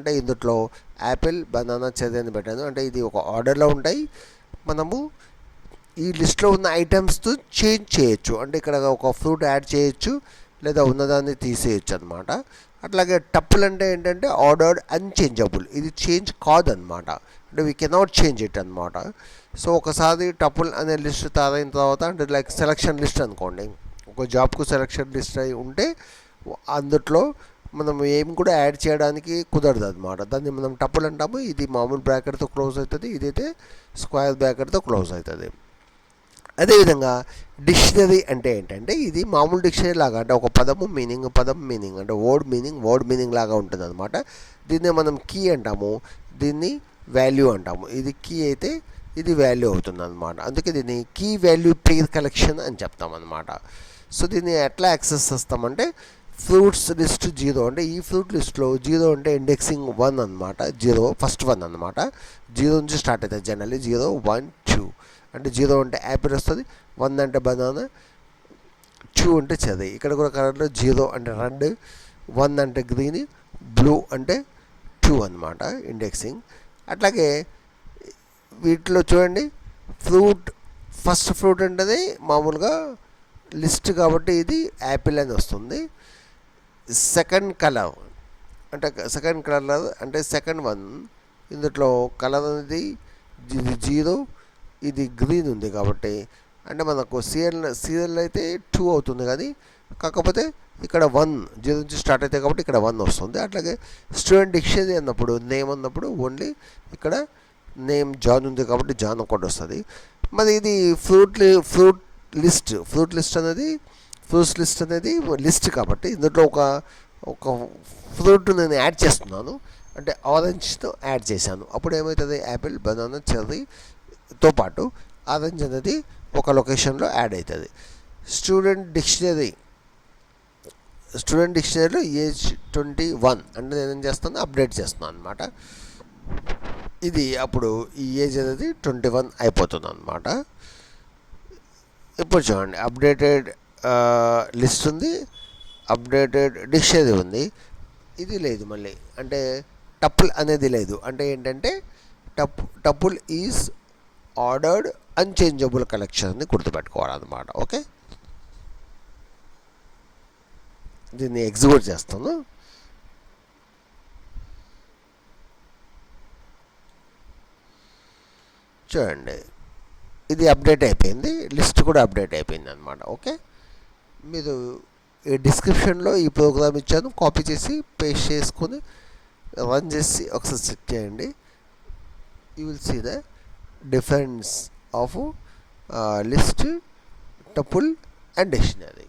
అంటే ఇందులో Apple banana cherry అని పెట్టాను. అంటే ఇది ఒక ఆర్డర్లో ఉంటాయి. మనము ఈ లిస్ట్లో ఉన్న ఐటమ్స్తో చేంజ్ చేయొచ్చు. అంటే ఇక్కడ ఒక ఫ్రూట్ యాడ్ చేయొచ్చు లేదా ఉన్నదాన్ని తీసేయచ్చు అనమాట. అట్లాగే టపుల్ అంటే ఏంటంటే ఆర్డర్డ్ అన్చేంజబుల్, ఇది చేంజ్ కాదనమాట. అంటే వీ కెనాట్ చేంజ్ ఇట్ అనమాట. సో ఒకసారి టపుల్ అనే లిస్ట్ తయారైన తర్వాత, అంటే లైక్ సెలక్షన్ లిస్ట్ అనుకోండి, ఒక జాబ్కు సెలక్షన్ లిస్ట్ అయి ఉంటే అందుట్లో మనం ఏం కూడా యాడ్ చేయడానికి కుదరదు అనమాట. దాన్ని మనం టపుల్ అంటాము. ఇది మామూలు బ్రాకెట్తో క్లోజ్ అవుతుంది, ఇదైతే స్క్వేర్ బ్రాకెట్తో క్లోజ్ అవుతుంది. అదేవిధంగా డిక్షనరీ అంటే ఏంటంటే ఇది మామూలు డిక్షనరీ లాగా, అంటే ఒక పదం మీనింగ్ అంటే వర్డ్ మీనింగ్ లాగా ఉంటుంది అనమాట. దీన్నే మనం కీ అంటాము, దీన్ని వాల్యూ అంటాము. ఇది కీ అయితే ఇది వాల్యూ అవుతుంది అనమాట. అందుకే దీన్ని కీ వాల్యూ పెయిర్ కలెక్షన్ అని చెప్తామన్నమాట. సో దీన్ని ఎట్లా యాక్సెస్ చేస్తామంటే ఫ్రూట్స్ లిస్ట్ 0, అంటే ఈ ఫ్రూట్ లిస్ట్లో 0 అంటే ఇండెక్సింగ్ 1 అనమాట. 0 ఫస్ట్ 1 అనమాట. 0 నుంచి స్టార్ట్ అవుతుంది జనరల్లీ. 0, 1, 2 అంటే 0 అంటే యాపిల్ వస్తుంది, 1 అంటే బనానా, 2 అంటే చెర్రీ. ఇక్కడ కూడా కలర్లో 0 అంటే రెడ్, 1 అంటే గ్రీన్, బ్లూ అంటే 2 అనమాట ఇండెక్సింగ్. అట్లాగే వీటిలో చూడండి, ఫస్ట్ ఫ్రూట్ అంటే మామూలుగా లిస్ట్ కాబట్టి ఇది యాపిల్ అని వస్తుంది. సెకండ్ కలర్ అంటే సెకండ్ వన్, ఇందులో కలర్ అనేది ఇది 0, ఇది గ్రీన్ ఉంది కాబట్టి, అంటే మనకు సీరియల్ అయితే 2 అవుతుంది, కానీ కాకపోతే ఇక్కడ 1 0 నుంచి స్టార్ట్ అవుతాయి కాబట్టి ఇక్కడ 1 వస్తుంది. అట్లాగే స్టూడెంట్ డిక్షనరీ అన్నప్పుడు నేమ్ అన్నప్పుడు ఓన్లీ ఇక్కడ నేమ్ జాన్ ఉంది కాబట్టి జాన్ ఒకటి వస్తుంది. మరి ఇది ఫ్రూట్స్ లిస్ట్ అనేది లిస్ట్ కాబట్టి ఇందులో ఒక ఫ్రూట్ నేను యాడ్ చేస్తున్నాను, అంటే ఆరెంజ్తో యాడ్ చేశాను. అప్పుడు ఏమవుతుంది, యాపిల్ బనానా చెర్రీతో పాటు ఆరెంజ్ అనేది ఒక లొకేషన్లో యాడ్ అవుతుంది. స్టూడెంట్ డిక్షనరీలో ఏజ్ 21 అంటే నేనేం చేస్తాను, అప్డేట్ చేస్తున్నాను అనమాట. ఇది అప్పుడు ఈ ఏజ్ అనేది 21 అయిపోతుంది అనమాట. ఇప్పుడు చూడండి, అప్డేటెడ్ లిస్ట్ ఉంది, అప్డేటెడ్ డిక్షనరీ ఉంది. ఇది లేదు మళ్ళీ, అంటే టపుల్ అనేది లేదు. అంటే ఏంటంటే tuple is ordered unchangeable collection అని గుర్తుపెట్టుకోవాలన్నమాట. ఓకే, దీన్ని ఎగ్జిక్యూట్ చేస్తాను. చూడండి, ఇది అప్డేట్ అయిపోయింది, లిస్ట్ కూడా అప్డేట్ అయిపోయింది అనమాట. ఓకే, మీరు ఈ డిస్క్రిప్షన్లో ఈ ప్రోగ్రామ్ ఇచ్చాను, కాపీ చేసి పేస్ట్ చేసుకొని రన్ చేసి ఒకసారి చెక్ చేయండి. You will see the difference of list, tuple and dictionary.